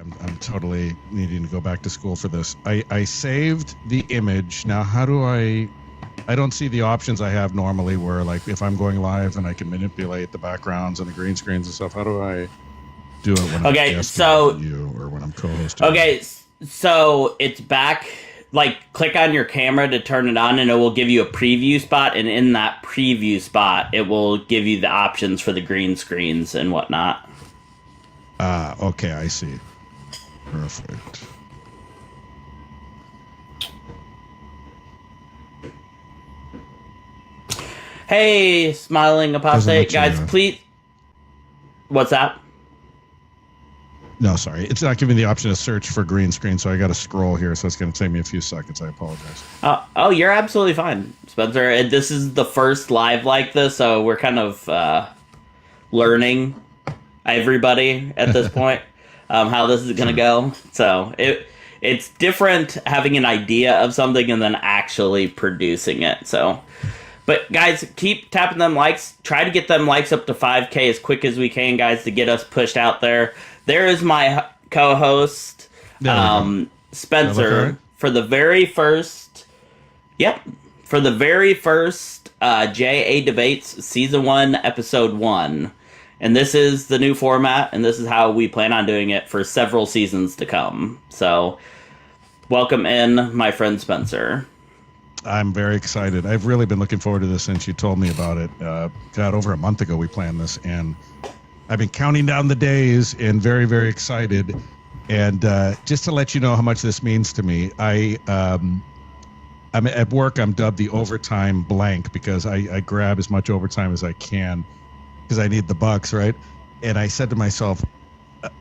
I'm totally needing to go back to school for this. I saved the image. Now, how do I don't see the options I have normally where, like, if I'm going live and I can manipulate the backgrounds and the green screens and stuff, how do I do it when I'm guesting with you or when I'm co-hosting? Okay, so it's back. Like, click on your camera to turn it on, and it will give you a preview spot, and in that preview spot, it will give you the options for the green screens and whatnot. Okay, I see. Perfect. Hey, smiling apostate guys, please. What's that? No, sorry. It's not giving the option to search for green screen, so I got to scroll here, so it's going to take me a few seconds. I apologize. Oh, you're absolutely fine, Spencer. This is the first live like this, so we're kind of learning, everybody, at this point, how this is going to go. So it's different having an idea of something and then actually producing it. So, but guys, keep tapping them likes. Try to get them likes up to 5K as quick as we can, guys, to get us pushed out there. There is my co-host, Spencer, for the very first, JA Debates Season 1, Episode 1. And this is the new format, and this is how we plan on doing it for several seasons to come. So, welcome in, my friend Spencer. I'm very excited. I've really been looking forward to this since you told me about it. God, over a month ago we planned this, and I've been counting down the days and very, very excited. And just to let you know how much this means to me, I'm at work. I'm dubbed the overtime blank because I grab as much overtime as I can because I need the bucks, right? And I said to myself,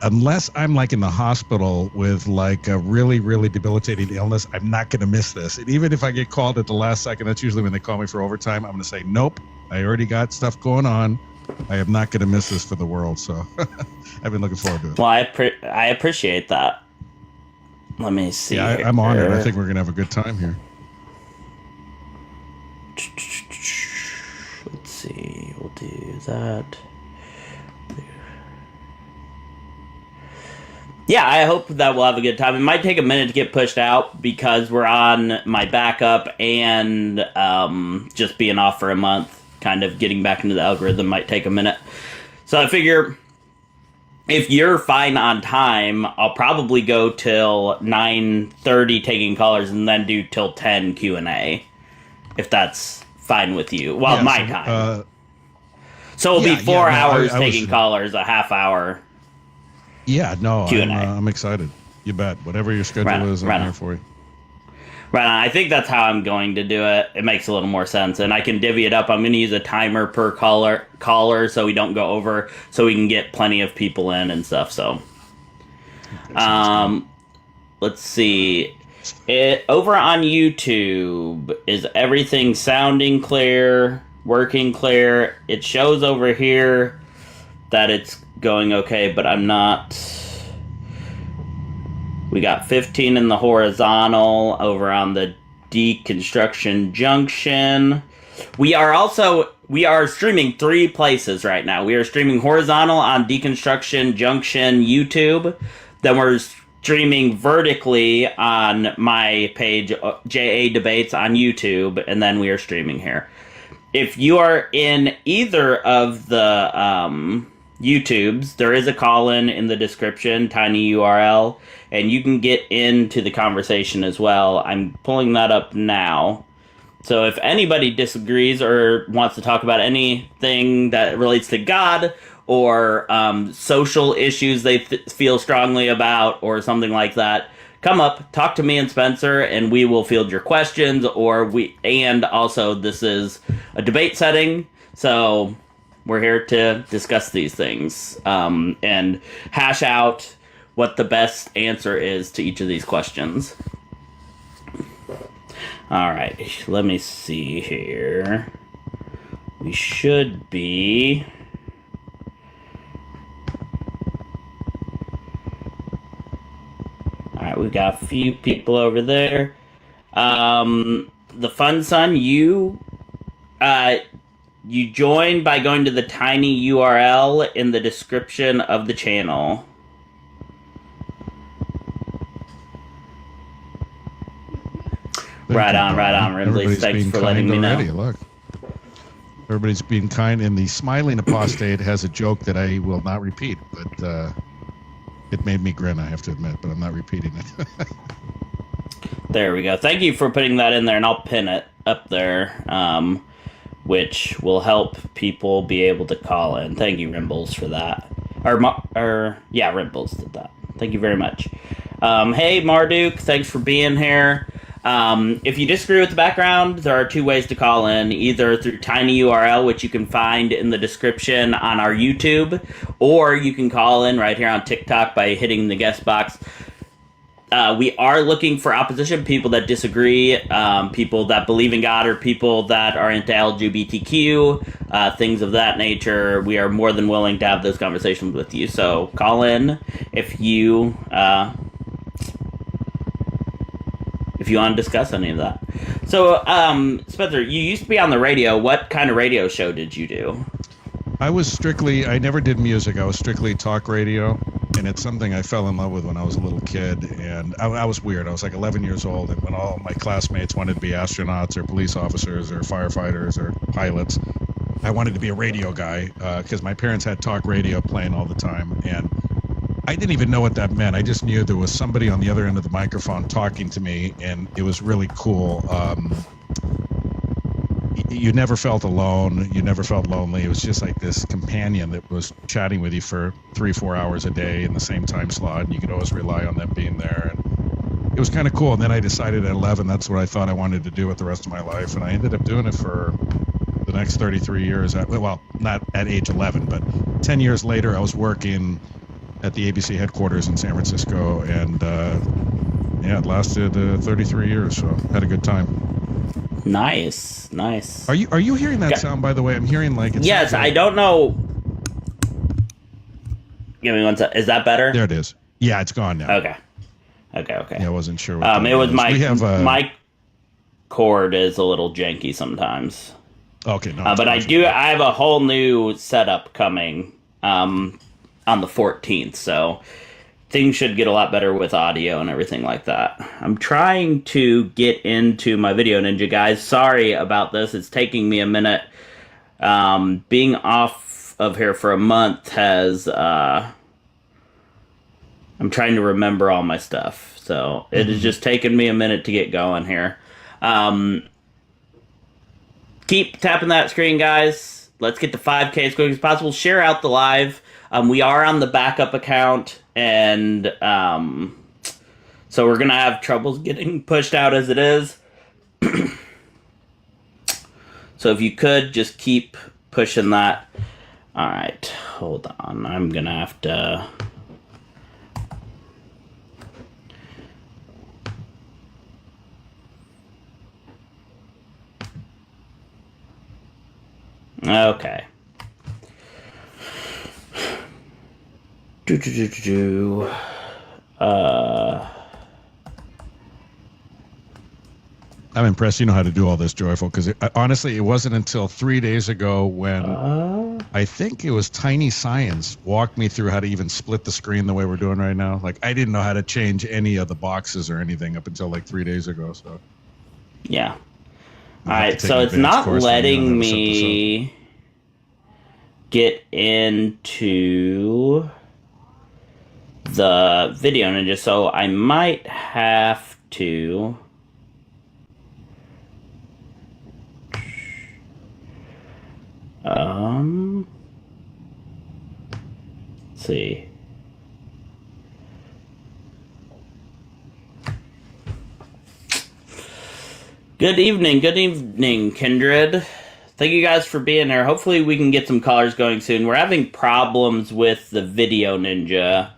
unless I'm like in the hospital with like a really, really debilitating illness, I'm not going to miss this. And even if I get called at the last second, that's usually when they call me for overtime, I'm going to say, nope, I already got stuff going on. I am not going to miss this for the world. So I've been looking forward to it. Well, I appreciate that. Let me see. Yeah, I'm on it. I think we're going to have a good time here. Let's see. We'll do that. Yeah, I hope that we'll have a good time. It might take a minute to get pushed out because we're on my backup and just being off for a month. Kind of getting back into the algorithm might take a minute. So I figure if you're fine on time, I'll probably go till 9:30 taking callers and then do till 10 Q&A. If that's fine with you. Well, yeah, my time. So it'll be 4 hours taking callers, a half hour. Yeah, no, I'm excited. You bet. Whatever your schedule is, I'm here for you. Right on. I think that's how I'm going to do it. It makes a little more sense. And I can divvy it up. I'm going to use a timer per caller so we don't go over, so we can get plenty of people in and stuff. So, let's see. Over on YouTube, is everything sounding clear, working clear? It shows over here that it's going okay, but I'm not... We got 15 in the horizontal over on the deconstruction junction. We are streaming 3 places right now. We are streaming horizontal on deconstruction junction YouTube. Then we're streaming vertically on my page, JA Debates on YouTube. And then we are streaming here. If you are in either of the YouTubes, there is a call-in in the description, tiny URL. And you can get into the conversation as well. I'm pulling that up now. So if anybody disagrees or wants to talk about anything that relates to God or social issues they feel strongly about or something like that, come up, talk to me and Spencer, and we will field your questions. And also, this is a debate setting, so we're here to discuss these things and hash out what the best answer is to each of these questions. All right, let me see here. We should be... All right, we got a few people over there. The Fun Son, you joined by going to the tiny URL in the description of the channel. Right on, Rimbley. Thanks for letting me know. Look, everybody's being kind, and the smiling apostate has a joke that I will not repeat, but it made me grin, I have to admit, but I'm not repeating it. There we go. Thank you for putting that in there, and I'll pin it up there, which will help people be able to call in. Thank you, Rimbles, for that. Yeah, Rimbles did that. Thank you very much. Hey, Marduk, thanks for being here. If you disagree with the background, there are two ways to call in, either through tinyURL, which you can find in the description on our YouTube, or you can call in right here on TikTok by hitting the guest box. We are looking for opposition, people that disagree, people that believe in God, or people that are into LGBTQ, things of that nature. We are more than willing to have those conversations with you. So call in if you want to discuss any of that. So, Spencer, you used to be on the radio. What kind of radio show did you do? I never did music. I was strictly talk radio. And it's something I fell in love with when I was a little kid. And I was weird. I was like 11 years old. And when all my classmates wanted to be astronauts or police officers or firefighters or pilots, I wanted to be a radio guy because my parents had talk radio playing all the time. And I didn't even know what that meant. I just knew there was somebody on the other end of the microphone talking to me. And it was really cool. You never felt alone. You never felt lonely. It was just like this companion that was chatting with you for 3-4 hours a day in the same time slot, and you could always rely on them being there. And it was kind of cool. And then I decided at 11 that's what I thought I wanted to do with the rest of my life, and I ended up doing it for the next 33 years. Well, not at age 11, but 10 years later, I was working at the ABC headquarters in San Francisco, and it lasted 33 years. So had a good time. Nice. Are you hearing that sound, by the way? I'm hearing like it's... Yes, I don't know. Give me one sec. Is that better? There it is. Yeah, it's gone now. Okay. Yeah, I wasn't sure what it was my cord is a little janky sometimes. Okay, no. But I have a whole new setup coming on the 14th, so things should get a lot better with audio and everything like that. I'm trying to get into my Video Ninja, guys. Sorry about this. It's taking me a minute. Being off of here for a month has... I'm trying to remember all my stuff. So it has just taken me a minute to get going here. Keep tapping that screen, guys. Let's get to 5K as quick as possible. Share out the live. We are on the backup account, and so we're going to have troubles getting pushed out as it is. So if you could, just keep pushing that. All right, hold on. I'm going to have to... Okay. I'm impressed you know how to do all this, Joyful, because honestly, it wasn't until 3 days ago when I think it was Tiny Science walked me through how to even split the screen the way we're doing right now. Like, I didn't know how to change any of the boxes or anything up until like 3 days ago. So yeah. All right, so it's not letting me get into the Video Ninja, so I might have to... let's see. Good evening, Kindred. Thank you guys for being here. Hopefully we can get some callers going soon. We're having problems with the Video Ninja.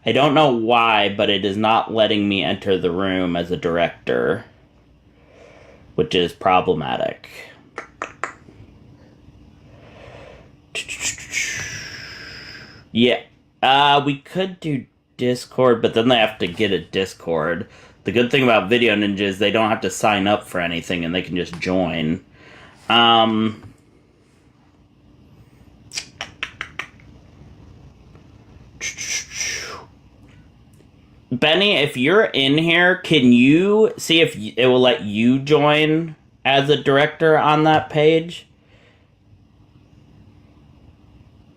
I don't know why, but it is not letting me enter the room as a director, which is problematic. Yeah, we could do Discord, but then they have to get a Discord. The good thing about Video Ninja is they don't have to sign up for anything, and they can just join. Benny, if you're in here, can you see if it will let you join as a director on that page?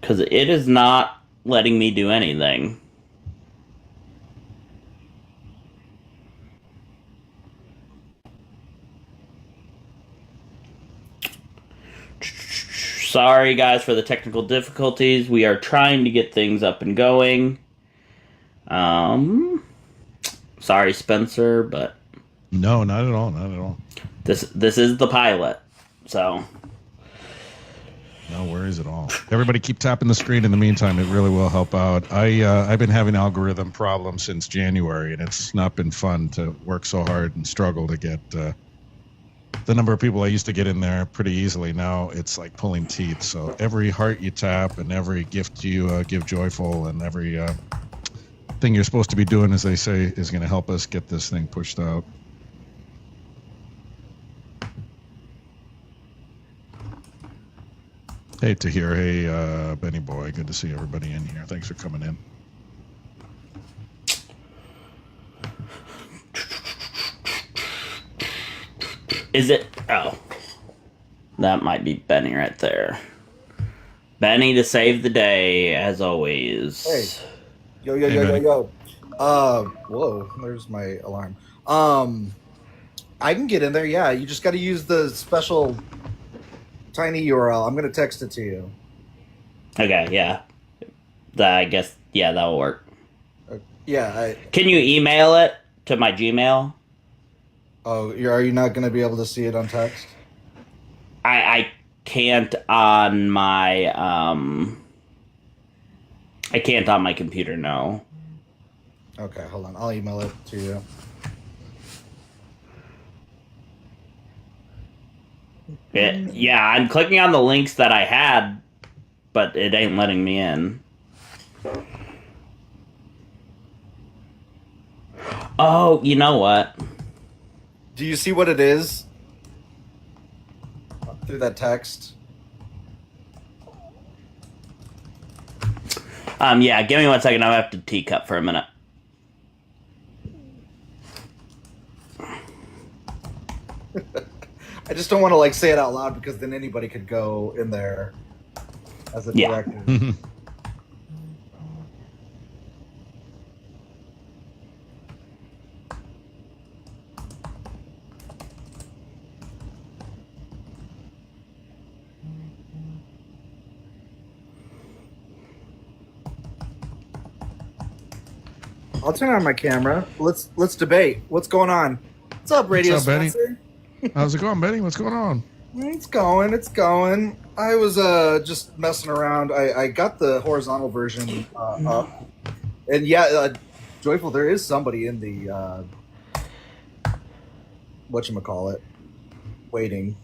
Because it is not letting me do anything. Sorry, guys, for the technical difficulties. We are trying to get things up and going. Sorry, Spencer, but No, not at all. Not at all. this is the pilot, so No worries at all. Everybody keep tapping the screen in the meantime. It really will help out. I've been having algorithm problems since January, and it's not been fun to work so hard and struggle to get the number of people I used to get in there pretty easily. Now it's like pulling teeth. So every heart you tap and every gift you give joyful and every thing you're supposed to be doing, as they say, is going to help us get this thing pushed out. Hey, Tahir. Hey, Benny Boy. Good to see everybody in here. Thanks for coming in. is it? Oh, that might be Benny right there. Benny to save the day, as always. Hey. Yo. Whoa, there's my alarm. I can get in there, yeah. You just got to use the special tiny URL. I'm going to text it to you. Okay, yeah. I guess, yeah, that'll work. Yeah. Can you email it to my Gmail? Oh, are you not going to be able to see it on text? I can't on my I can't on my computer, no. Okay, hold on. I'll email it to you. Yeah, I'm clicking on the links that I had, but it ain't letting me in. Oh, you know what? Do you see what it is? Through that text? Yeah, give me 1 second. I'll have to teacup for a minute. I just don't want to like say it out loud because then anybody could go in there as a director. Yeah. I'll turn on my camera. Let's debate. What's going on? What's up, Radio What's up, Benny? Spencer? How's it going, Benny? What's going on? It's going. I was just messing around. I got the horizontal version up. And yeah, Joyful, there is somebody in the whatchamacallit waiting.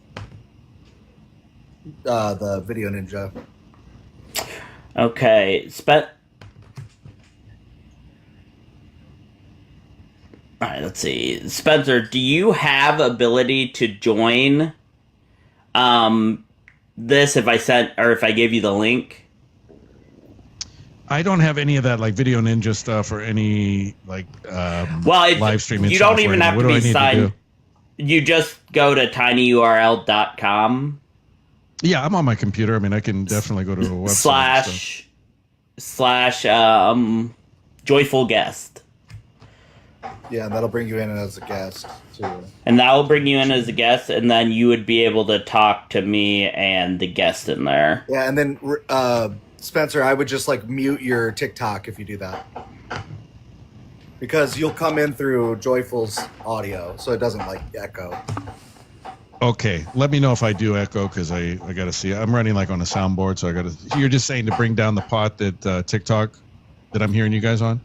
The Video Ninja. Okay, all right, let's see. Spencer, do you have ability to join this if I gave you the link? I don't have any of that like Video Ninja stuff or any like live streaming. You don't software. even have What to do I be need signed. You just go to tinyurl.com. Yeah, I'm on my computer. I mean, I can definitely go to a website. // joyful guest. Yeah, that'll bring you in as a guest too. And that will bring you in as a guest, and then you would be able to talk to me and the guest in there. Yeah, and then Spencer, I would just like mute your TikTok if you do that, because you'll come in through Joyful's audio, so it doesn't like echo. Okay, let me know if I do echo because I got to see. I'm running like on a soundboard, so I got to. You're just saying to bring down the pot that TikTok that I'm hearing you guys on.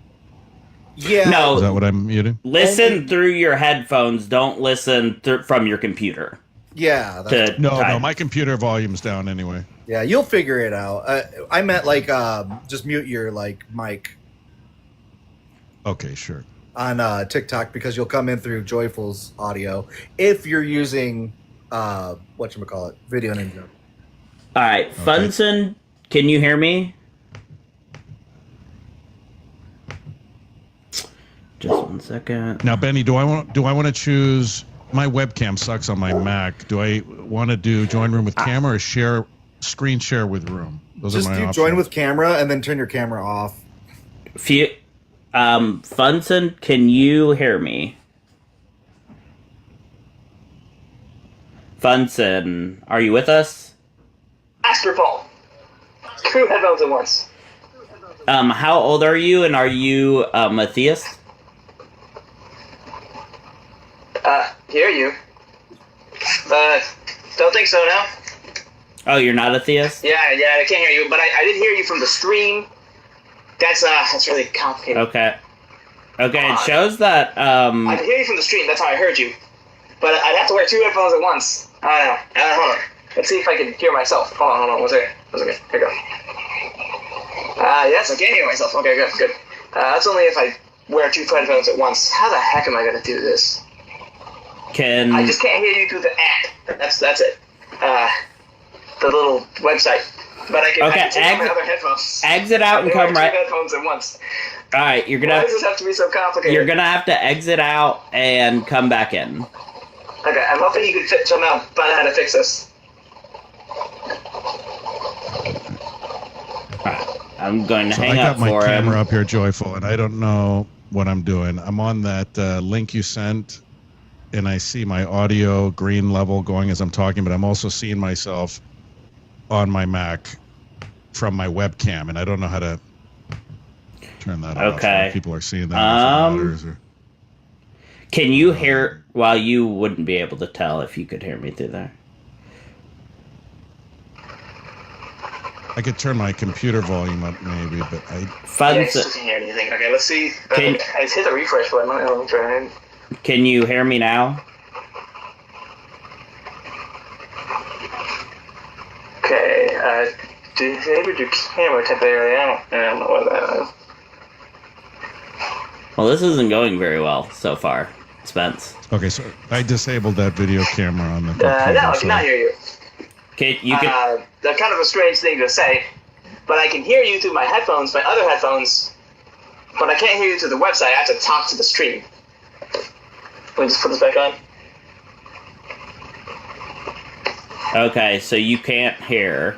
Yeah. No. Is that what I'm muting? Listen through your headphones. Don't listen from your computer. Yeah. No, my computer volume's down anyway. Yeah, you'll figure it out. I meant like just mute your like mic. Okay, sure. On TikTok, because you'll come in through Joyful's audio if you're using whatchamacallit, Video Ninja. All right, okay. Funson, can you hear me? 1 second. Now, Benny, do I want to choose? My webcam sucks on my Mac. Do I want to do join room with camera or screen share with room? Those Just are my do options. join with camera and then turn your camera off. Funson, can you hear me? Funson, are you with us? Astrophone. 2 headphones at once. How old are you, and are you a theist? Hear you. Don't think so now. Oh, you're not a theist? Yeah, I can't hear you, but I did hear you from the stream. That's really complicated. Okay, it shows that, I could hear you from the stream, that's how I heard you. But I'd have to wear 2 headphones at once. I don't know. Hold on. Let's see if I can hear myself. Hold on. 1 second. Here we go. Yes, I can hear myself. Okay, good. That's only if I wear 2 headphones at once. How the heck am I going to do this? I just can't hear you through the app. That's it. The little website. But I can turn on my other headphones. Exit out and come right. 2 headphones at once. All right, you're gonna. Why does this have to be so complicated? You're gonna have to exit out and come back in. Okay, I'm hoping you can somehow find out how to fix this. Alright, I'm going to So hang I up got my for camera him. up here, Joyful, and I don't know what I'm doing. I'm on that link you sent, and I see my audio green level going as I'm talking, but I'm also seeing myself on my Mac from my webcam, and I don't know how to turn that off. Okay. People are seeing that. Can you hear? Well, you wouldn't be able to tell if you could hear me through there. I could turn my computer volume up maybe, but I still can't hear anything. Okay, let's see. I hit the refresh button. Let me try it. Can you hear me now? Okay, disable your camera temporarily. I don't know what that is. Well, this isn't going very well so far, Spence. okay. So I disabled that video camera on the computer. No, I cannot hear you. That's kind of a strange thing to say, but I can hear you through my headphones, my other headphones, but I can't hear you through the website. I have to talk to the stream. Let me just put this back on. Okay, so you can't hear.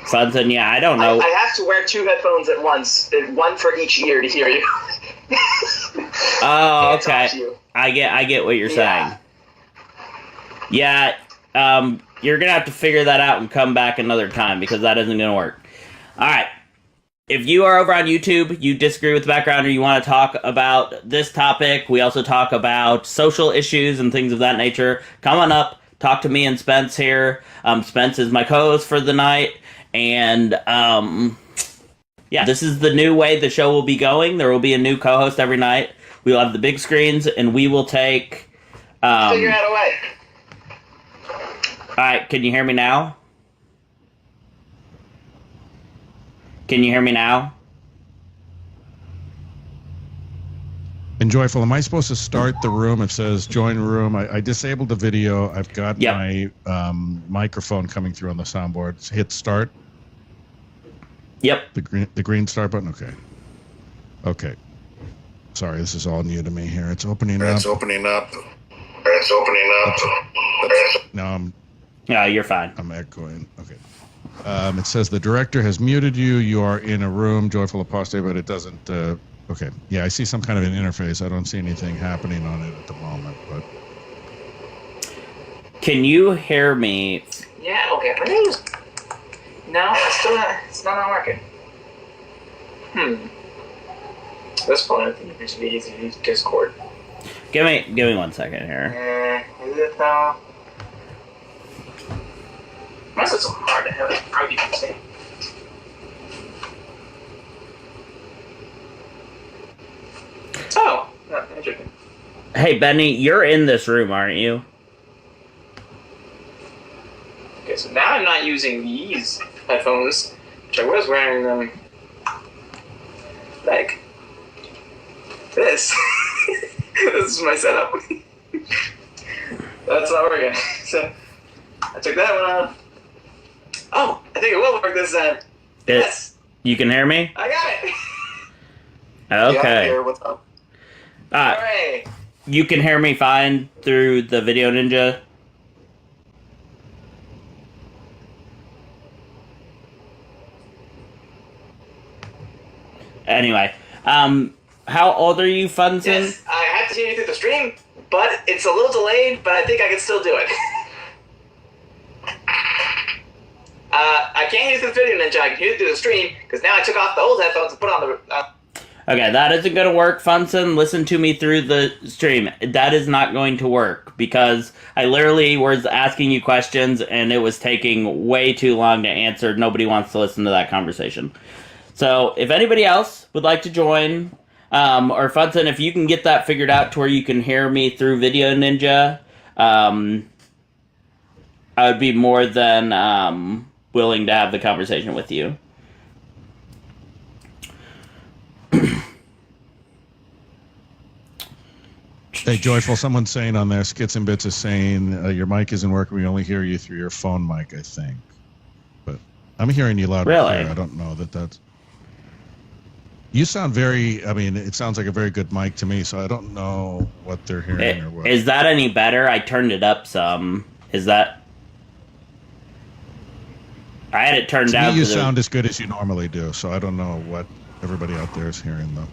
Funson, yeah, I don't know. I have to wear 2 headphones at once, 1 for each ear to hear you. Oh, okay. I get what you're saying. Yeah, you're gonna have to figure that out and come back another time because that isn't gonna work. All right. If you are over on YouTube, you disagree with the background, or you want to talk about this topic, we also talk about social issues and things of that nature. Come on up, talk to me and Spence here. Spence is my co-host for the night, and yeah, this is the new way the show will be going. There will be a new co-host every night. We will have the big screens, and we will take... figure out a way. Alright, can you hear me now? Can you hear me now? And Joyful, am I supposed to start the room? It says join room. I disabled the video. I've got my microphone coming through on the soundboard. Hit start. Yep. The green start button. Okay. Sorry, this is all new to me here. It's opening up. No, Yeah, you're fine. I'm echoing. Okay. It says the director has muted you. You are in a room, Joyful Apostate, but it doesn't. Okay. Yeah, I see some kind of an interface. I don't see anything happening on it at the moment. But can you hear me? Yeah. Okay. No, it's not working. At this point, I think it should be easy to use Discord. Give me 1 second here. Is it though? Why is it so hard to have how you can say? Oh, interesting. Hey, Benny, you're in this room, aren't you? Okay, so now I'm not using these headphones, which I was wearing them like this. This is my setup. That's not working. So I took that one off. Oh, I think it will work this time. Yes. You can hear me? I got it. Okay. Yeah, what's up? Hooray. You can hear me fine through the Video Ninja? Anyway, how old are you, Funson? Yes, I have to hear you through the stream, but it's a little delayed, but I think I can still do it. I can't hear you through the Video Ninja, I can hear you through the stream, because now I took off the old headphones and put on the... Okay, that isn't going to work, Funson. Listen to me through the stream. That is not going to work, because I literally was asking you questions, and it was taking way too long to answer. Nobody wants to listen to that conversation. So, if anybody else would like to join, or Funson, if you can get that figured out to where you can hear me through Video Ninja, I would be more than willing to have the conversation with you. Hey, Joyful, someone's saying on there, Skits and Bits is saying, your mic isn't working. We only hear you through your phone mic, I think. But I'm hearing you loud and clear. I don't know that that's... You sound very... I mean, it sounds like a very good mic to me, so I don't know what they're hearing or what. Is that any better? I turned it up some. Is that... I had it turned down. To me, you sound as good as you normally do, so I don't know what everybody out there is hearing, though.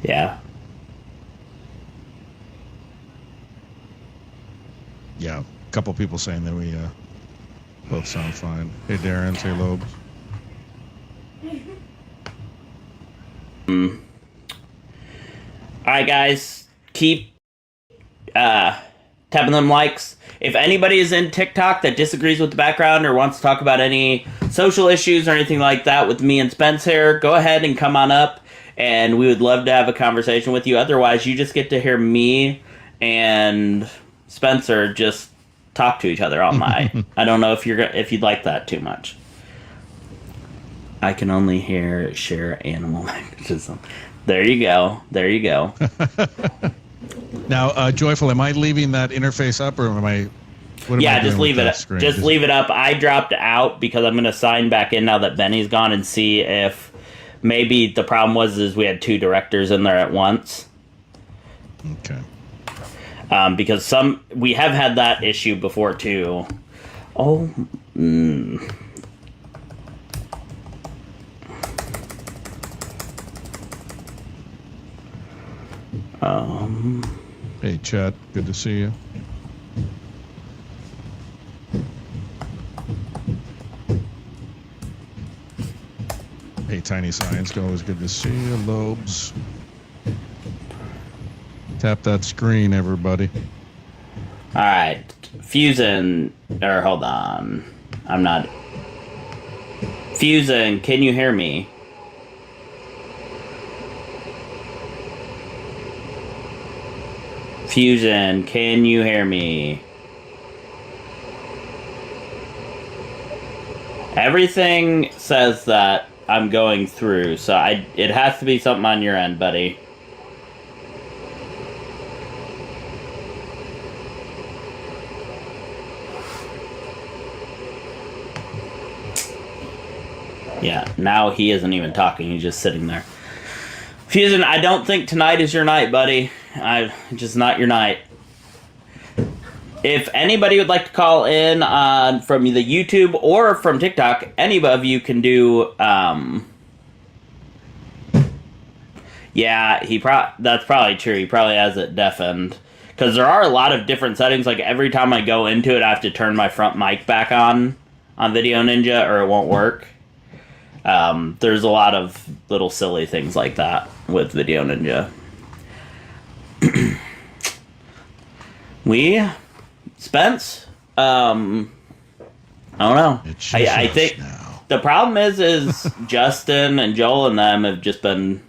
Yeah. Yeah, a couple people saying that we both sound fine. Hey, Darren, say Lobes. Alright, guys. Keep tapping them likes. If anybody is in TikTok that disagrees with the background or wants to talk about any social issues or anything like that with me and Spence here, go ahead and come on up, and we would love to have a conversation with you. Otherwise, you just get to hear me and Spencer just talk to each other all night. I don't know if you'd like that too much. I can only share animal magnetism. There you go. There you go. Now, Joyful, am I leaving that interface up, or am I? Just leave it up. Just leave it up. I dropped out because I'm going to sign back in now that Benny's gone and see if maybe the problem was we had two directors in there at once. Okay. Because we have had that issue before too. Oh. Hey, Chad. Good to see you. Hey, Tiny Science. Always good to see you. Lobes. Tap that screen, everybody. Alright. Fusion. Hold on. I'm not. Fusion, can you hear me? Fusion, can you hear me? Everything says that I'm going through, so it has to be something on your end, buddy. Yeah, now he isn't even talking, he's just sitting there. Fusion, I don't think tonight is your night, buddy. Just not your night. If anybody would like to call in from the YouTube or from TikTok, any of you can do. Yeah, that's probably true. He probably has it deafened because there are a lot of different settings. Like every time I go into it, I have to turn my front mic back on Video Ninja, or it won't work. There's a lot of little silly things like that with Video Ninja. Spence, I don't know. I think the problem is Justin and Joel and them have just been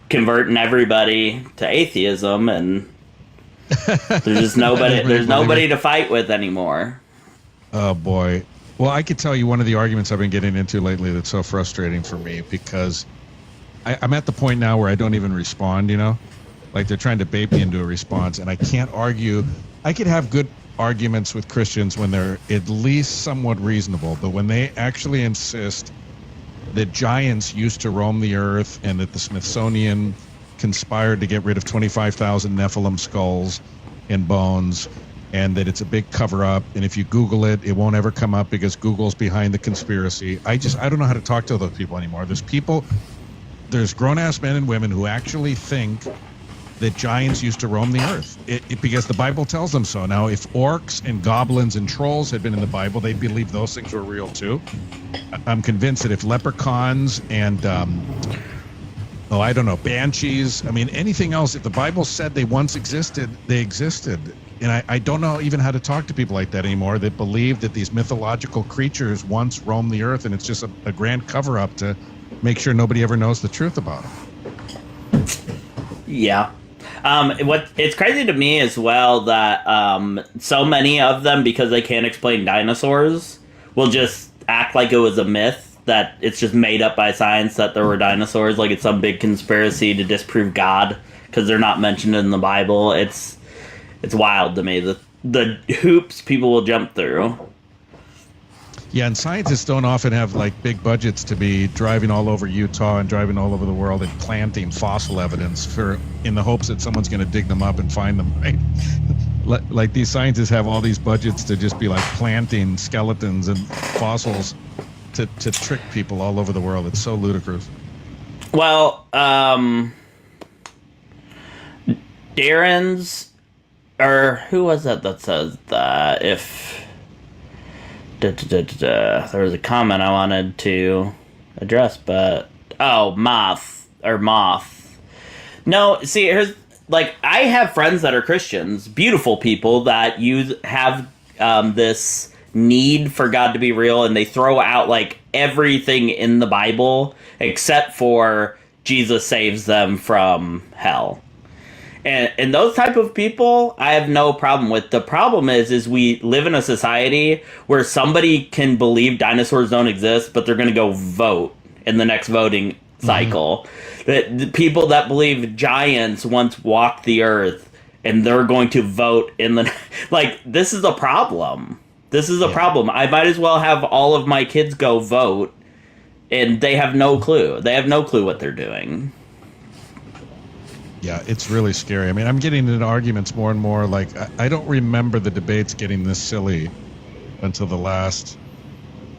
converting everybody to atheism, and there's just nobody. There's nobody to fight with anymore. Oh boy. Well, I could tell you one of the arguments I've been getting into lately that's so frustrating for me, because I'm at the point now where I don't even respond, you know? Like they're trying to bait me into a response, and I can't argue. I could have good arguments with Christians when they're at least somewhat reasonable, but when they actually insist that giants used to roam the earth and that the Smithsonian conspired to get rid of 25,000 Nephilim skulls and bones, and that it's a big cover-up, and if you Google it, it won't ever come up because Google's behind the conspiracy. I don't know how to talk to those people anymore. There's grown-ass men and women who actually think that giants used to roam the earth because the Bible tells them so. Now, if orcs and goblins and trolls had been in the Bible, they'd believe those things were real too. I'm convinced that if leprechauns and banshees, anything else, if the Bible said they once existed, they existed. And I don't know even how to talk to people like that anymore that believe that these mythological creatures once roamed the earth, and it's just a grand cover-up to make sure nobody ever knows the truth about them. Yeah. It's crazy to me as well that so many of them, because they can't explain dinosaurs, will just act like it was a myth, that it's just made up by science that there were dinosaurs, like it's some big conspiracy to disprove God because they're not mentioned in the Bible. It's wild to me, the hoops people will jump through. Yeah, and scientists don't often have like big budgets to be driving all over Utah and driving all over the world and planting fossil evidence in the hopes that someone's going to dig them up and find them, right? Like these scientists have all these budgets to just be like planting skeletons and fossils to trick people all over the world. It's so ludicrous. Well, Darren's, or who was that says that if... there was a comment I wanted to address, but Moth. No, see, here's I have friends that are Christians, beautiful people that have this need for God to be real, and they throw out everything in the Bible except for Jesus saves them from hell. And those type of people, I have no problem with. The problem is we live in a society where somebody can believe dinosaurs don't exist, but they're going to go vote in the next voting cycle. Mm-hmm. The people that believe giants once walked the earth, and they're going to vote in the... this is a problem. This is a problem. I might as well have all of my kids go vote, and they have no clue. They have no clue what they're doing. Yeah, it's really scary. I'm getting into arguments more and more. I don't remember the debates getting this silly until the last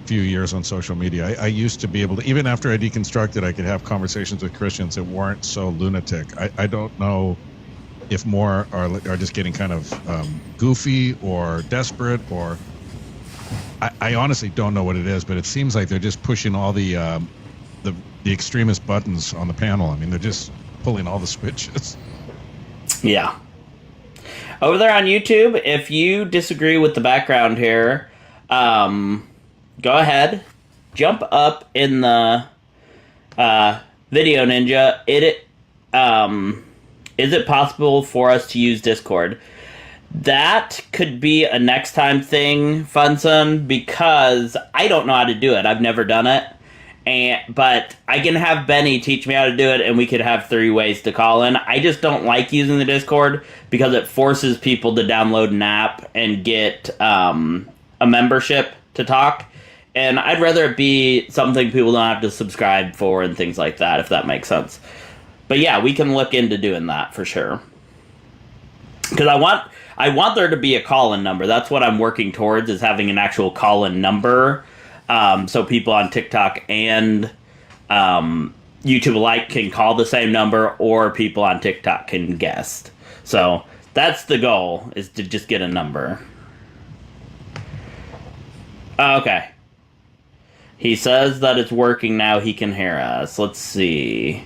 few years on social media. I used to be able to, even after I deconstructed, I could have conversations with Christians that weren't so lunatic. I don't know if more are just getting kind of goofy or desperate, or I honestly don't know what it is, but it seems like they're just pushing all the extremist buttons on the panel. They're just pulling all the switches. Yeah. Over there on YouTube, if you disagree with the background here, go ahead, jump up in the Video Ninja. Is it possible for us to use Discord? That could be a next time thing, Funson, because I don't know how to do it. I've never done it. But I can have Benny teach me how to do it, and we could have 3 ways to call in. I just don't like using the Discord because it forces people to download an app and get a membership to talk. And I'd rather it be something people don't have to subscribe for and things like that, if that makes sense. But yeah, we can look into doing that for sure. Because I want there to be a call-in number. That's what I'm working towards, is having an actual call-in number. So people on TikTok and YouTube alike can call the same number, or people on TikTok can guest. So that's the goal, is to just get a number. Okay. He says that it's working now. He can hear us. Let's see.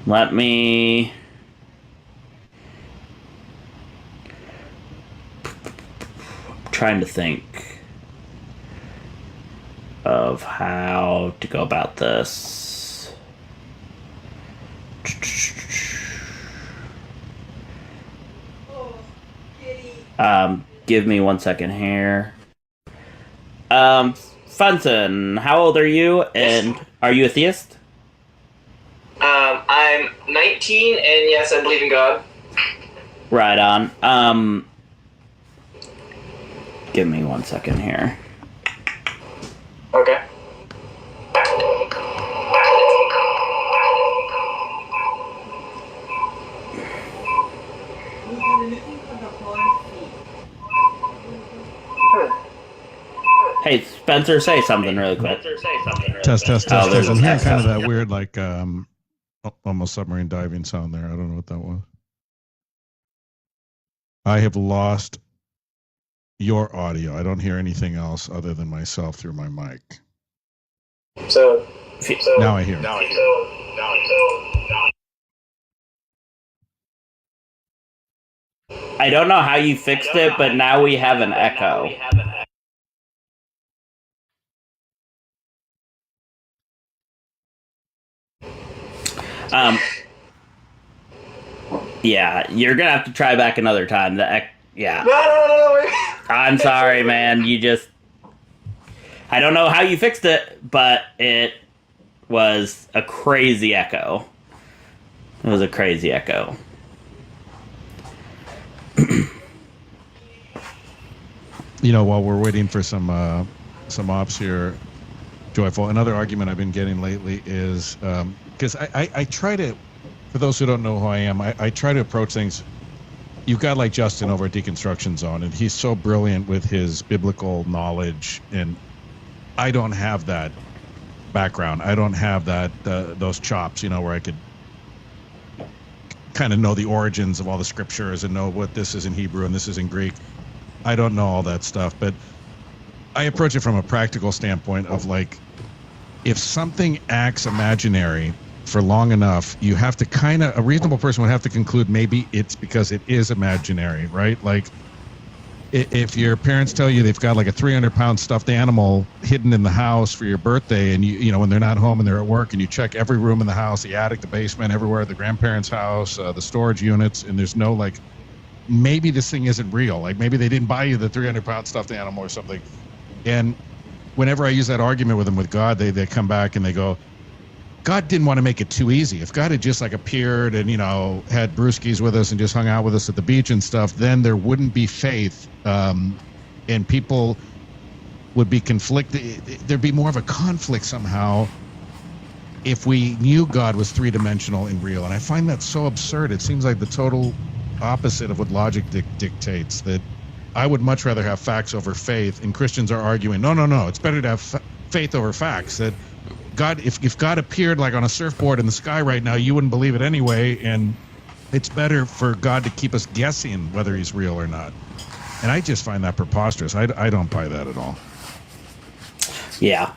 Let me... I'm trying to think of how to go about this. Give me 1 second here. Funson, how old are you, and are you a theist? I'm 19, and yes, I believe in God. Right on. Give me 1 second here. Okay. Hey, Spencer, say something really quick. Test. Oh, there's I'm a hearing test. kind of that weird, like, almost submarine diving sound there. I don't know what that was. I have lost your audio. I don't hear anything else other than myself through my mic. So Now I hear. I don't know how you fixed it, but now we have an echo. Yeah, you're gonna have to try back another time. Yeah. No. I'm sorry, man. I don't know how you fixed it, but it was a crazy echo. It was a crazy echo. While we're waiting for some ops here, Joyful, another argument I've been getting lately is because I try to, for those who don't know who I am, I try to approach things. You've got like Justin over at Deconstruction Zone, and he's so brilliant with his biblical knowledge, and I don't have that background. I don't have that those chops, where I could kind of know the origins of all the scriptures and know what this is in Hebrew and this is in Greek. I don't know all that stuff, but I approach it from a practical standpoint of like, if something acts imaginary for long enough, you have to a reasonable person would have to conclude maybe it's because it is imaginary, right? Like, if your parents tell you they've got like a 300-pound stuffed animal hidden in the house for your birthday, and you when they're not home and they're at work, and you check every room in the house, the attic, the basement, everywhere, the grandparents' house, the storage units, and there's no like, maybe this thing isn't real. Like maybe they didn't buy you the 300-pound stuffed animal or something. And whenever I use that argument with them with God, they come back and they go, God didn't want to make it too easy. If God had just like appeared and, had brewskis with us and just hung out with us at the beach and stuff, then there wouldn't be faith. And people would be conflicted. There'd be more of a conflict somehow if we knew God was three-dimensional and real. And I find that so absurd. It seems like the total opposite of what logic dictates, that I would much rather have facts over faith. And Christians are arguing, no, it's better to have faith over facts. That God, if God appeared like on a surfboard in the sky right now, you wouldn't believe it anyway, and it's better for God to keep us guessing whether he's real or not. And I just find that preposterous. I don't buy that at all. Yeah.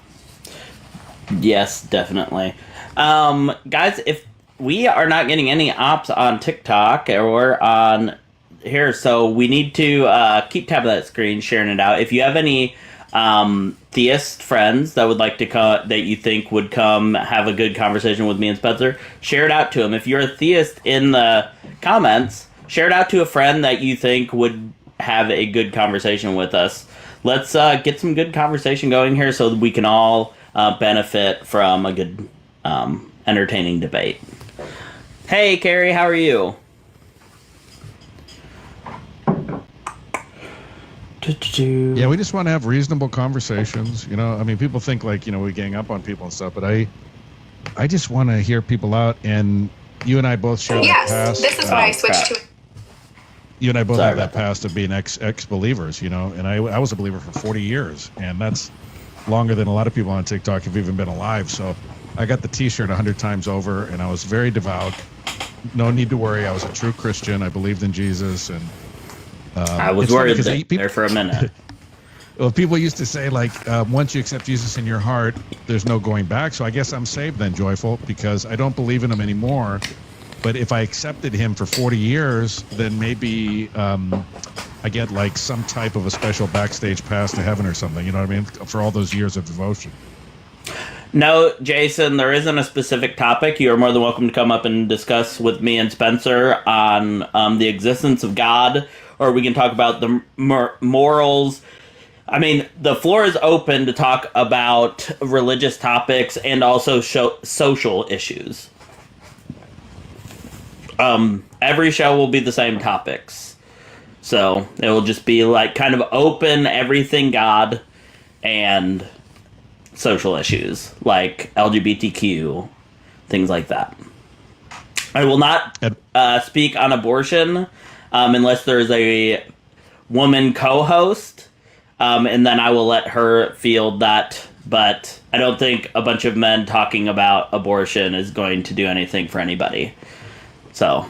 Yes, definitely. Guys, if we are not getting any ops on TikTok or on here, so we need to keep tab of that screen, sharing it out. If you have any theist friends that would like to that you think would come have a good conversation with me and Spencer, share it out to them. If you're a theist in the comments, share it out to a friend that you think would have a good conversation with us. Let's get some good conversation going here so that we can all benefit from a good entertaining debate. Hey Carrie, how are you? Yeah, we just want to have reasonable conversations. People think like, we gang up on people and stuff, but I just want to hear people out. And you and I both share that past. This is why I switched to. You and I both have that past of being ex-believers, and I was a believer for 40 years, and that's longer than a lot of people on TikTok have even been alive. So I got the t-shirt 100 times over, and I was very devout. No need to worry. I was a true Christian. I believed in Jesus, and I was worried there for a minute. Well, people used to say, like, once you accept Jesus in your heart, there's no going back. So I guess I'm saved then, Joyful, because I don't believe in him anymore. But if I accepted him for 40 years, then maybe I get, like, some type of a special backstage pass to heaven or something. You know what I mean? For all those years of devotion. No, Jason, there isn't a specific topic. You are more than welcome to come up and discuss with me and Spencer on the existence of God, or we can talk about the morals. I mean, the floor is open to talk about religious topics and also social issues. Every show will be the same topics. So it will just be like kind of open everything God and social issues like LGBTQ, things like that. I will not speak on abortion unless there is a woman co-host, and then I will let her field that. But I don't think a bunch of men talking about abortion is going to do anything for anybody. So,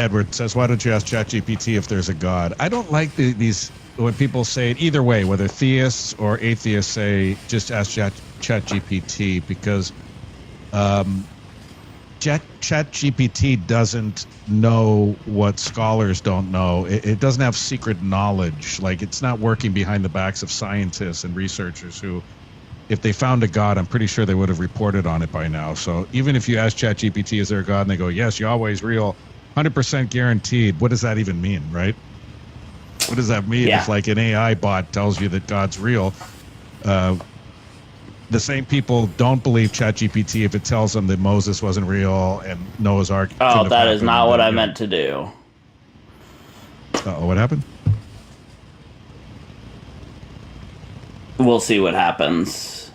Edward says, "Why don't you ask ChatGPT if there's a God?" I don't like these when people say it either way, whether theists or atheists say just ask ChatGPT, because ChatGPT doesn't know what scholars don't know. It doesn't have secret knowledge. Like, it's not working behind the backs of scientists and researchers who, if they found a God, I'm pretty sure they would have reported on it by now. So even if you ask ChatGPT, is there a God? And they go, yes, Yahweh's real, 100% guaranteed. What does that even mean, right? What does that mean if, like, an AI bot tells you that God's real? The same people don't believe ChatGPT if it tells them that Moses wasn't real and Noah's Ark. Oh, that is not what I meant to do. Oh, what happened? We'll see what happens.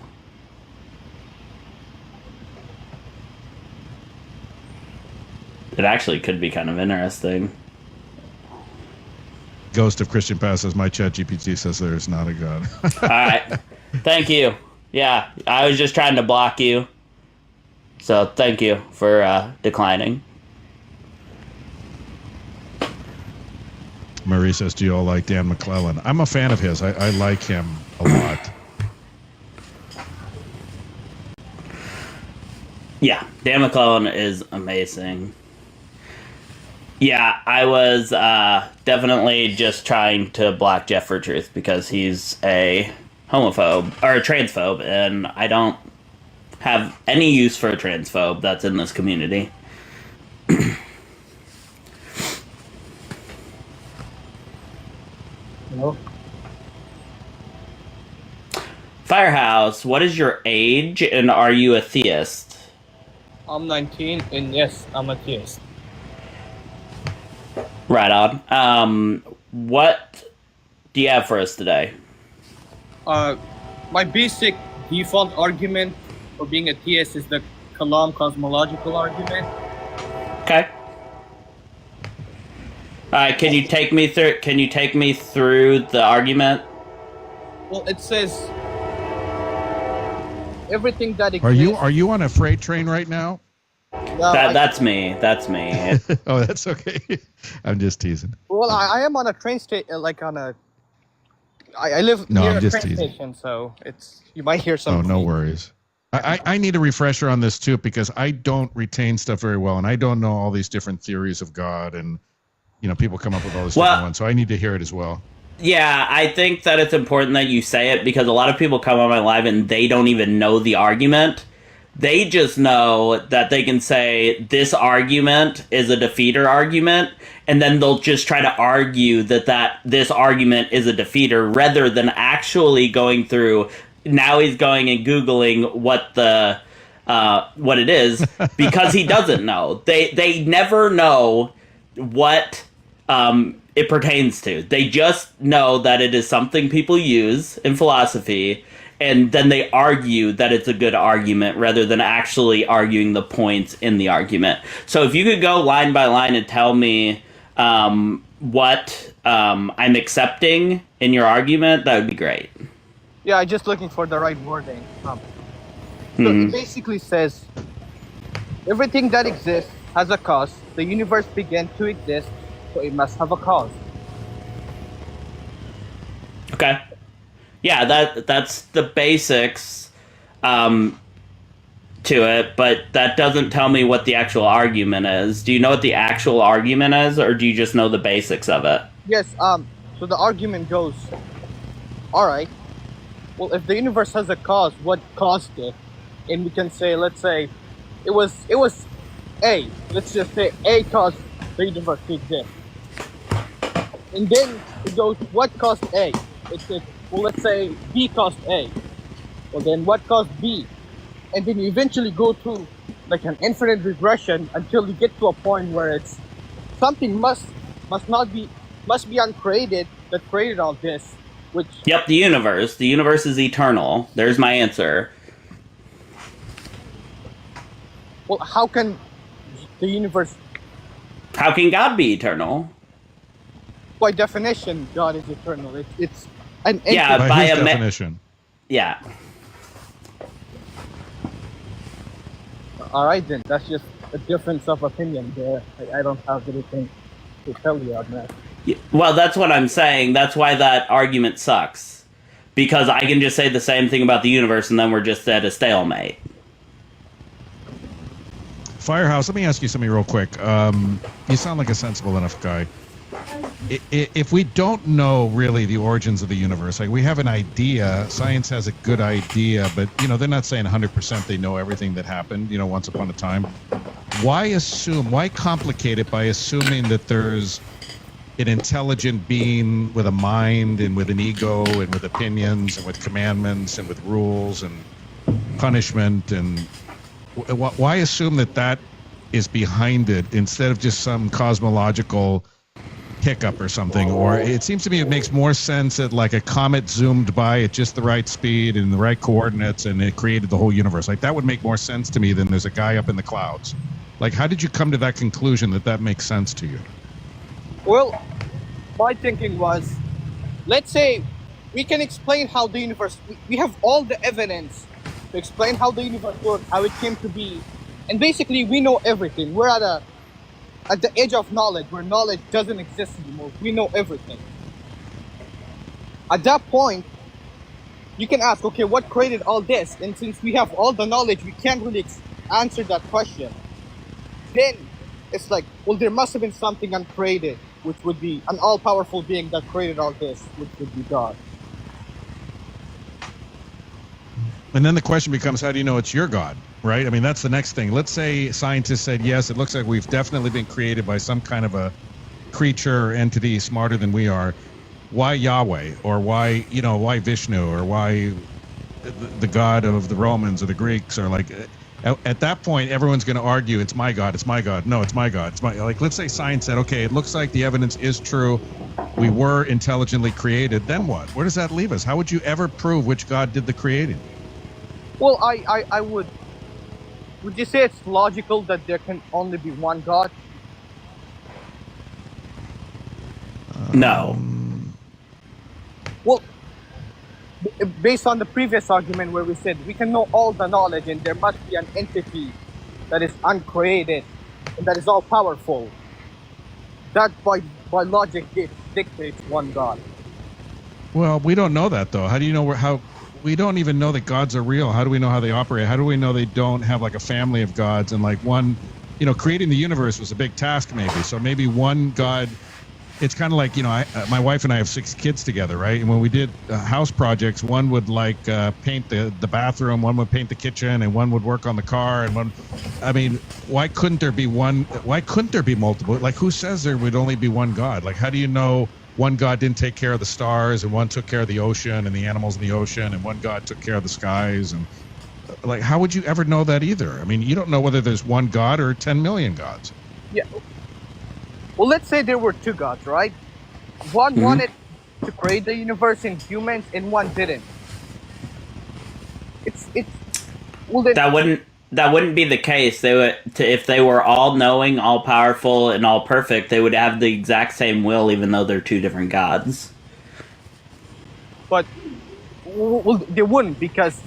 It actually could be kind of interesting. Ghost of Christian Past says, my ChatGPT says there is not a God. All right. Thank you. Yeah, I was just trying to block you. So thank you for declining. Marie says, do you all like Dan McClellan? I'm a fan of his. I like him a lot. Yeah, Dan McClellan is amazing. Yeah, I was definitely just trying to block Jeff for truth because he's a homophobe or a transphobe, and I don't have any use for a transphobe that's in this community. Hello? Firehouse, what is your age, and are you a theist? I'm 19, and yes, I'm a theist. Right on. What do you have for us today? My basic default argument for being a theist is the Kalam cosmological argument. Okay. Can you take me through? Can you take me through the argument? Well, it says everything that exists. Are you on a freight train right now? No, That's me. That's me. Oh, that's okay. I'm just teasing. Well, I am on a train station, like on a. I live near I'm a just train teasing. station, so you might hear some. Oh, no worries. I need a refresher on this too, because I don't retain stuff very well, and I don't know all these different theories of God, and people come up with all these different ones. So I need to hear it as well. Yeah, I think that it's important that you say it because a lot of people come on my live and they don't even know the argument. They just know that they can say this argument is a defeater argument, and then they'll just try to argue that this argument is a defeater rather than actually going through. Now he's going and Googling what it is because he doesn't know. They never know what it pertains to. They just know that it is something people use in philosophy, and then they argue that it's a good argument rather than actually arguing the points in the argument. So if you could go line by line and tell me what I'm accepting in your argument, that would be great. Yeah, I'm just looking for the right wording. So it basically says everything that exists has a cause. The universe began to exist, so it must have a cause. Okay. Yeah, that's the basics to it, but that doesn't tell me what the actual argument is. Do you know what the actual argument is, or do you just know the basics of it? Yes, so the argument goes, alright, well, if the universe has a cause, what caused it? And we can say, let's say, it was A. Let's just say A caused the universe to exist. And then it goes, what caused A? It says, well, let's say B caused A. Well, then what caused B? And then you eventually go through like an infinite regression until you get to a point where it's something must must be uncreated that created all this. Which Yep, the universe. The universe is eternal. There's my answer. well, how can the universe? How can God be eternal? By definition, God is eternal. It's an Yeah, By by his a definition. Yeah. All right, then. That's just a difference of opinion there. I don't have anything to tell you on that. Well, that's what I'm saying. That's why that argument sucks. Because I can just say the same thing about the universe and then we're just at a stalemate. Firehouse, let me ask you something real quick. You sound like a sensible enough guy. If we don't know really the origins of the universe, like we have an idea, science has a good idea, but they're not saying 100% they know everything that happened, once upon a time. Why complicate it by assuming that there's an intelligent being with a mind and with an ego and with opinions and with commandments and with rules and punishment, and why assume that is behind it instead of just some cosmological hiccup or something? Or it seems to me it makes more sense that like a comet zoomed by at just the right speed and the right coordinates and it created the whole universe. Like that would make more sense to me than there's a guy up in the clouds. Like, how did you come to that conclusion that makes sense to you? Well, my thinking was, let's say we can explain how the universe. We have all the evidence to explain how the universe works, how it came to be, and basically we know everything. We're at the edge of knowledge, where knowledge doesn't exist anymore. We know everything. At that point, you can ask, okay, what created all this? And since we have all the knowledge, we can't really answer that question. Then it's like, well, there must have been something uncreated, which would be an all-powerful being that created all this, which would be God. And then the question becomes, how do you know it's your God, right? I mean, that's the next thing. Let's say scientists said, yes, it looks like we've definitely been created by some kind of a creature or entity smarter than we are. Why Yahweh? Or why Vishnu? Or why the God of the Romans or the Greeks? Or like, at that point, everyone's going to argue, it's my God, it's my God. No, it's my God. Like, let's say science said, okay, it looks like the evidence is true. We were intelligently created. Then what? Where does that leave us? How would you ever prove which God did the creating? Well, I would you say it's logical that there can only be one God? No. Well, based on the previous argument where we said we can know all the knowledge and there must be an entity that is uncreated and that is all powerful, that by logic dictates one God. Well, we don't know that though. How do you know how? We don't even know that gods are real. How do we know how they operate? How do we know they don't have like a family of gods and like one, creating the universe was a big task maybe. So maybe one God, it's kind of like, my wife and I have 6 kids together, right? And when we did house projects, one would like paint the bathroom, one would paint the kitchen, and one would work on the car. And why couldn't there be one? Why couldn't there be multiple? Like, who says there would only be one God? Like, how do you know one God didn't take care of the stars and one took care of the ocean and the animals in the ocean and one God took care of the skies? And like, how would you ever know that either? I mean, you don't know whether there's one God or 10 million gods. Yeah. Well, let's say there were 2 gods, right? One wanted to create the universe in humans and one didn't. Well, then, That wouldn't be the case. If they were all knowing, all powerful, and all perfect, they would have the exact same will, even though they're 2 different gods. But they wouldn't, because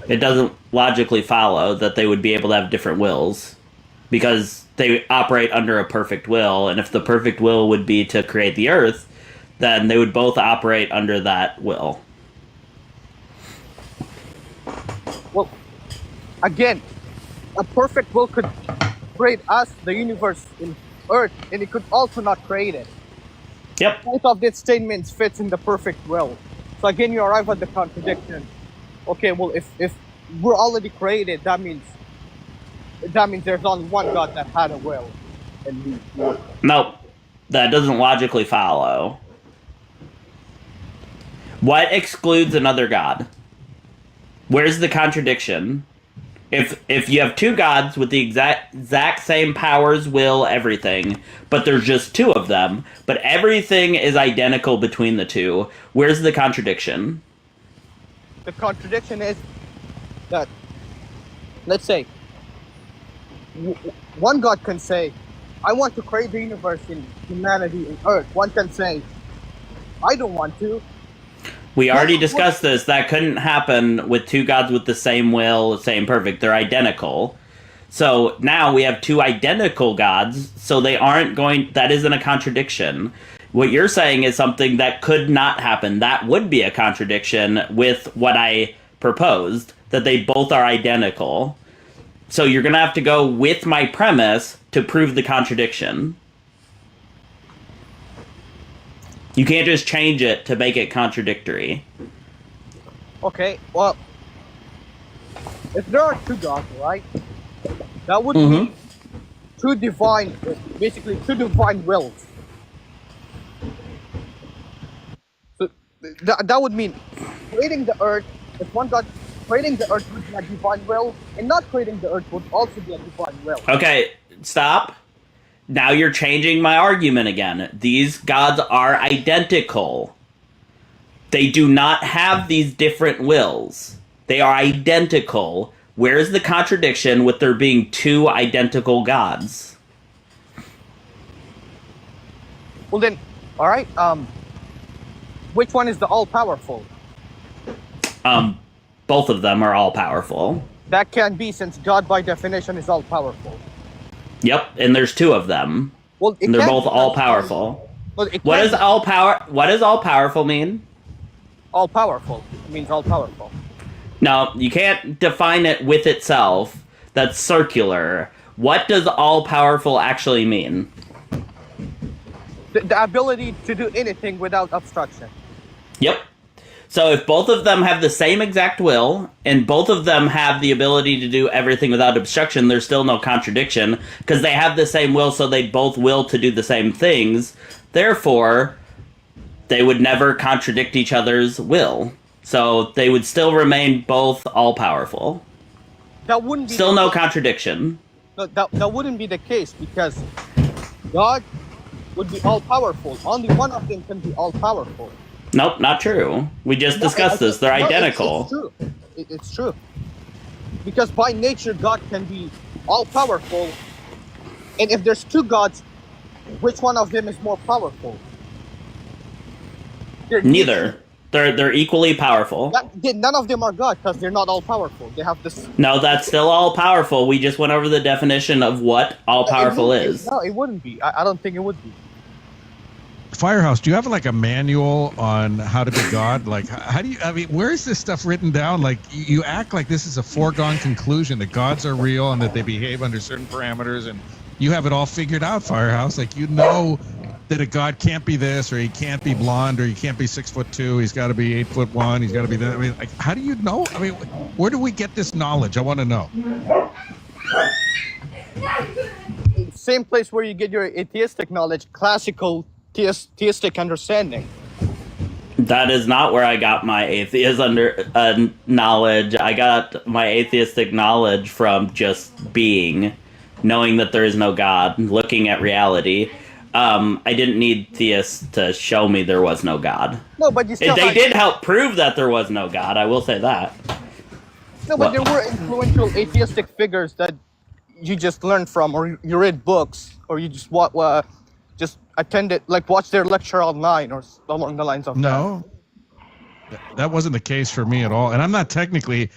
it doesn't logically follow that they would be able to have different wills, because they operate under a perfect will. And if the perfect will would be to create the Earth, then they would both operate under that will. Well, again, a perfect will could create us, the universe, in Earth, and it could also not create it. Yep. Both of these statements fits in the perfect will. So again, you arrive at the contradiction. Okay, well, if we're already created, that means there's only one God that had a will. And Nope. That doesn't logically follow. What excludes another God? Where's the contradiction? If you have 2 gods with the exact exact same powers, will, everything, but there's just two of them, but everything is identical between the two. Where's the contradiction? The contradiction is that, let's say, one God can say, I want to create the universe in humanity and Earth. One can say, I don't want to. We already discussed this. That couldn't happen with two gods with the same will, same perfect. They're identical. So now we have two identical gods, so they aren't going... That isn't a contradiction. What you're saying is something that could not happen. That would be a contradiction with what I proposed, that they both are identical. So you're going to have to go with my premise to prove the contradiction. You can't just change it to make it contradictory. Okay, well, if there are two gods, right, that would be two divine, basically two divine wills. So that would mean creating the earth, if one god creating the earth would be a divine will, and not creating the earth would also be a divine will. Okay, stop. Now you're changing my argument again. These gods are identical. They do not have these different wills. They are identical. Where's the contradiction with there being two identical gods? Well then, alright, which one is the all-powerful? Both of them are all-powerful. That can't be, since God by definition is all-powerful. Yep, and there's two of them. Well, and they're both all-powerful. Well, what does all-powerful mean? All-powerful. It means all-powerful. No, you can't define it with itself. That's circular. What does all-powerful actually mean? The ability to do anything without obstruction. Yep. So if both of them have the same exact will, and both of them have the ability to do everything without obstruction, there's still no contradiction, because they have the same will, so they both will to do the same things. Therefore, they would never contradict each other's will. So they would still remain both all-powerful. That wouldn't be still no contradiction. No, that wouldn't be the case, because God would be all-powerful. Only one of them can be all-powerful. Nope, not true. We just discussed this. They're identical. It's true. It's true. Because by nature, God can be all-powerful. And if there's two gods, which one of them is more powerful? Neither. They're equally powerful. None of them are God, because they're not all-powerful. They have this... No, that's still all-powerful. We just went over the definition of what all-powerful is. No, it wouldn't be. I don't think it would be. Firehouse, do you have like a manual on how to be God? Like, how do you, I mean, where is this stuff written down? Like, you act like this is a foregone conclusion that gods are real and that they behave under certain parameters, and you have it all figured out, Firehouse. Like, you know that a god can't be this, or he can't be blonde, or he can't be 6'2", he's got to be 8'1", he's got to be that. I mean, like, how do you know? I mean, where do we get this knowledge? I want to know. Same place where you get your atheistic knowledge, classical theistic understanding. That is not where I got my knowledge. I got my atheistic knowledge from just being, knowing that there is no God, looking at reality. I didn't need theists to show me there was no God. No, but you still they did help prove that there was no God, I will say that. No, but there were influential atheistic figures that you just learned from, or you read books, or you just just attended, like watch their lecture online, or along the lines of that. That wasn't the case for me at all. And I'm not technically...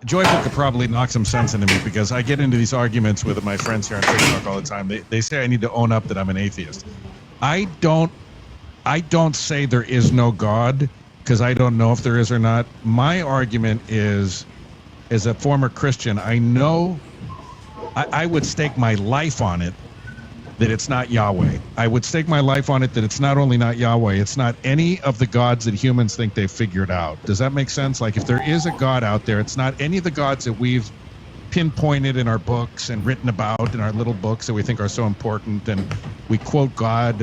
Joyful could probably knock some sense into me, because I get into these arguments with my friends here on TikTok all the time. They say I need to own up that I'm an atheist. I don't say there is no God, because I don't know if there is or not. My argument is, as a former Christian, I know I would stake my life on it that it's not Yahweh. I would stake my life on it that it's not only not Yahweh, it's not any of the gods that humans think they've figured out. Does that make sense? Like, if there is a God out there, it's not any of the gods that we've pinpointed in our books and written about in our little books that we think are so important, and we quote God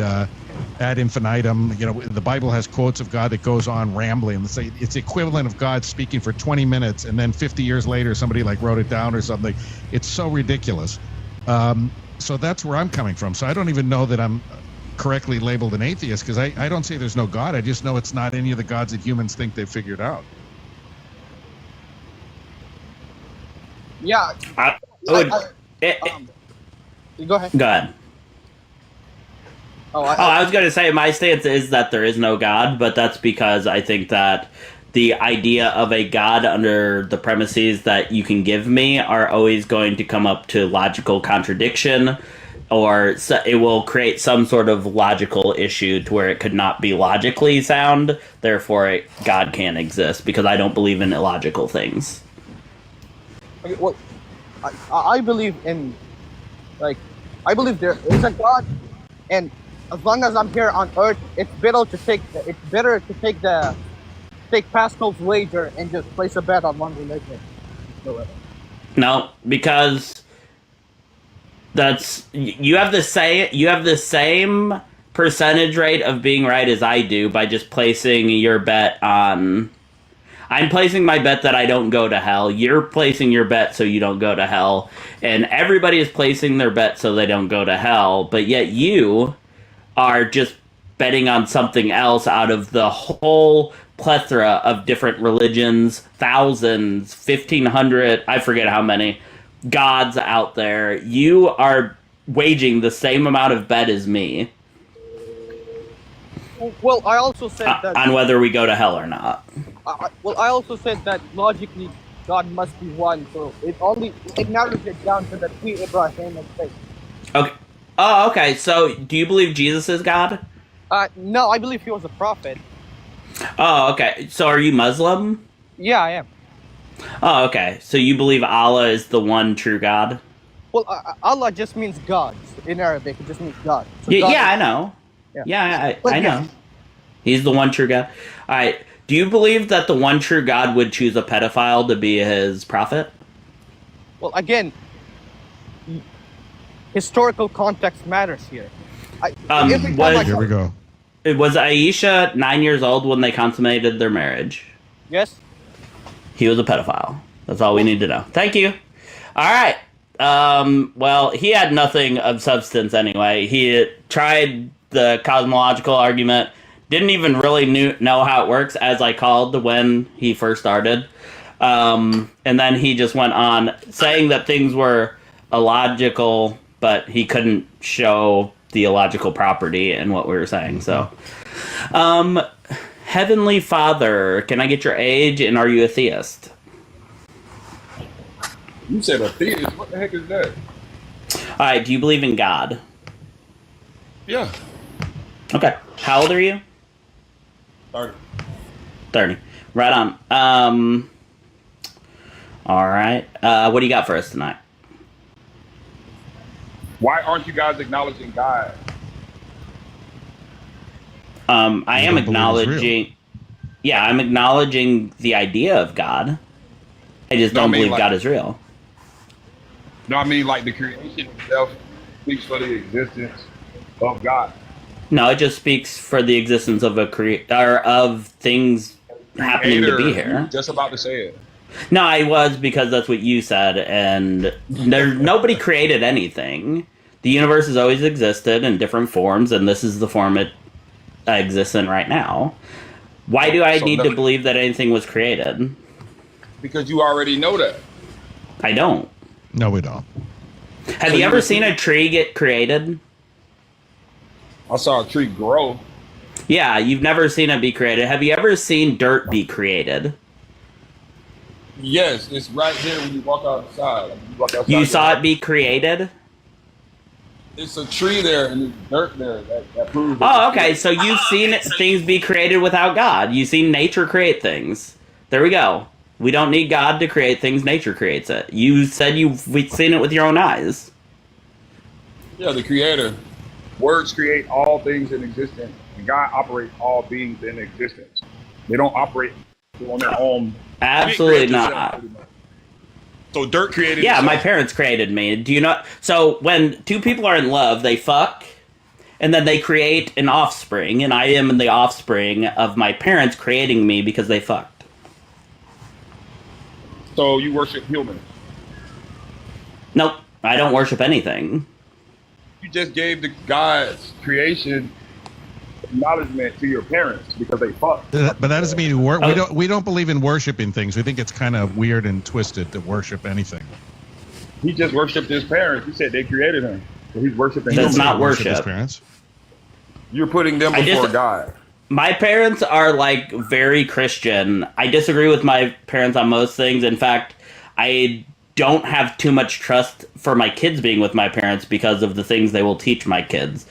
ad infinitum. You know, the Bible has quotes of God that goes on rambling. It's equivalent of God speaking for 20 minutes, and then 50 years later somebody like wrote it down or something. It's so ridiculous. So that's where I'm coming from. So I don't even know that I'm correctly labeled an atheist, because I don't say there's no God. I just know it's not any of the gods that humans think they've figured out. Yeah. Go ahead. Go ahead. I was going to say my stance is that there is no God, but that's because I think that the idea of a God under the premises that you can give me are always going to come up to logical contradiction, or it will create some sort of logical issue to where it could not be logically sound. Therefore, God can't exist, because I don't believe in illogical things. Okay, well, I believe in, like, I believe there is a God, and as long as I'm here on Earth, it's better to take Pascal's wager and just place a bet on one religion. No, because you have the same percentage rate of being right as I do by just placing your bet on. I'm placing my bet that I don't go to hell. You're placing your bet so you don't go to hell, and everybody is placing their bet so they don't go to hell. But yet you are just betting on something else out of the whole plethora of different religions, thousands, 1,500, I forget how many gods out there. You are waging the same amount of bet as me. Well, I also said that on whether we go to hell or not. I also said that logically God must be one, so it narrows it down to the pre-Abrahamic faith. Okay. Oh, okay. So, do you believe Jesus is God? No, I believe he was a prophet. Oh, okay. So, are you Muslim? Yeah, I am. Oh, okay. So, you believe Allah is the one true God? Well, Allah just means gods. In Arabic, it just means God. So yeah, God I know. Yeah, I know. He's the one true God. All right. Do you believe that the one true God would choose a pedophile to be his prophet? Well, again, historical context matters here. Here we go. Was Aisha 9 years old when they consummated their marriage? Yes. He was a pedophile. That's all we need to know. Thank you. All right. Well, he had nothing of substance anyway. He tried the cosmological argument, didn't even really know how it works, as I called when he first started. And then he just went on saying that things were illogical, but he couldn't show the illogical property in what we were saying. So, Heavenly Father, can I get your age, and are you a theist? You said a theist? What the heck is that? All right, do you believe in God? Yeah. Okay. How old are you? 30. 30. Right on. All right. What do you got for us tonight? Why aren't you guys acknowledging God? I am acknowledging. Yeah, I'm acknowledging the idea of God. I just don't believe God is real. No, I mean, like, the creation itself speaks for the existence of God. No, it just speaks for the existence of of things happening to be here. Just about to say it. No, I was, because that's what you said, and nobody created anything. The universe has always existed in different forms, and this is the form it exists in right now. Why do I need to believe that anything was created? Because you already know that. I don't. No, we don't. Have you ever seen a tree get created? I saw a tree grow. Yeah, you've never seen it be created. Have you ever seen dirt be created? Yes, it's right here when you walk outside. You saw it be created? It's a tree there and there's dirt there. That proves. Oh, okay. So you've seen things be created without God. You've seen nature create things. There we go. We don't need God to create things. Nature creates it. You said you've seen it with your own eyes. Yeah, the Creator. Words create all things in existence, and God operates all beings in existence. They don't operate on their own. Absolutely not. So dirt created. Yeah, itself. my parents created me. Do you not? So when two people are in love, they fuck, and then they create an offspring, and I am the offspring of my parents creating me because they fucked. So you worship humans. Nope. I don't worship anything. You just gave the God's creation acknowledgement to your parents because they fucked. But that doesn't mean we don't believe in worshiping things. We think it's kind of weird and twisted to worship anything. He just worshipped his parents. He said they created him, so he's worshiping. That's not worship. His parents. You're putting them before God. My parents are like very Christian. I disagree with my parents on most things. In fact, I don't have too much trust for my kids being with my parents because of the things they will teach my kids.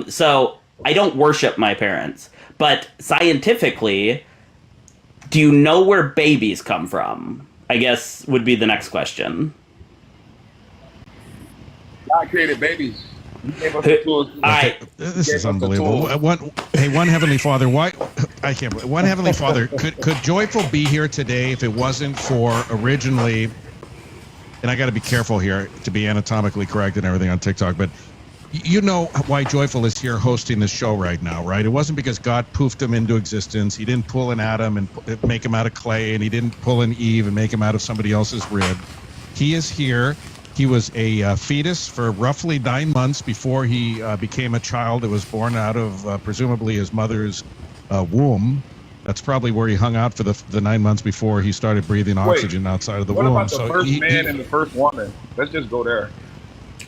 So I don't worship my parents. But scientifically, do you know where babies come from? I guess would be the next question. God created babies. He gave us the tools. This is unbelievable. One Heavenly Father, why I can't believe one Heavenly Father could Joyful be here today if it wasn't for originally, and I got to be careful here to be anatomically correct and everything on TikTok, but you know why Joyful is here hosting this show right now, right? It wasn't because God poofed him into existence. He didn't pull an Adam and make him out of clay, and he didn't pull an Eve and make him out of somebody else's rib. He is here. He was a fetus for roughly 9 months before he became a child that was born out of presumably his mother's womb. That's probably where he hung out for the 9 months before he started breathing oxygen outside of the womb. What about the first man and the first woman? Let's just go there.